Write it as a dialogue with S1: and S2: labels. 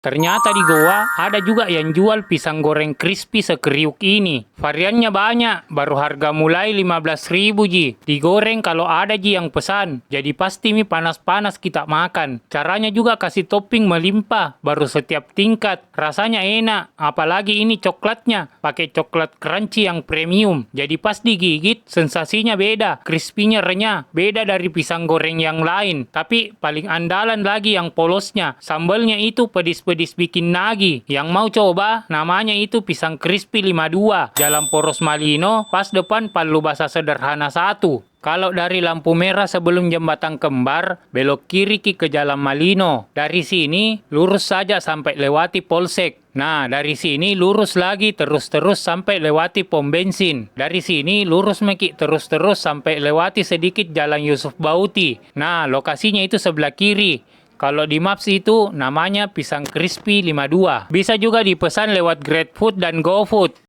S1: Ternyata di Goa ada juga yang jual pisang goreng crispy sekeriuk ini. Variannya banyak, baru harga mulai 15.000 ji. Digoreng kalau ada ji yang pesan. Jadi pasti mie panas-panas kita makan. Caranya juga kasih topping melimpah, baru setiap tingkat. Rasanya enak, apalagi ini coklatnya. Pakai coklat crunchy yang premium. Jadi pas digigit, sensasinya beda. Crispy-nya renyah, beda dari pisang goreng yang lain. Tapi paling andalan lagi yang polosnya. Sambalnya itu pedis-pedis bikin nagih. Yang mau coba, namanya itu pisang crispy 52. Jalan Poros Malino, pas depan Palu Basah Sederhana 1. Kalau dari lampu merah sebelum jembatan Kembar, belok kiri ke Jalan Malino. Dari sini, lurus saja sampai lewati Polsek. Nah, dari sini lurus lagi terus-terus sampai lewati pom bensin. Dari sini lurus meki terus-terus sampai lewati sedikit Jalan Yusuf Bauti. Nah, lokasinya itu sebelah kiri. Kalau di Maps itu namanya pisang crispy 52. Bisa juga dipesan lewat GrabFood dan GoFood.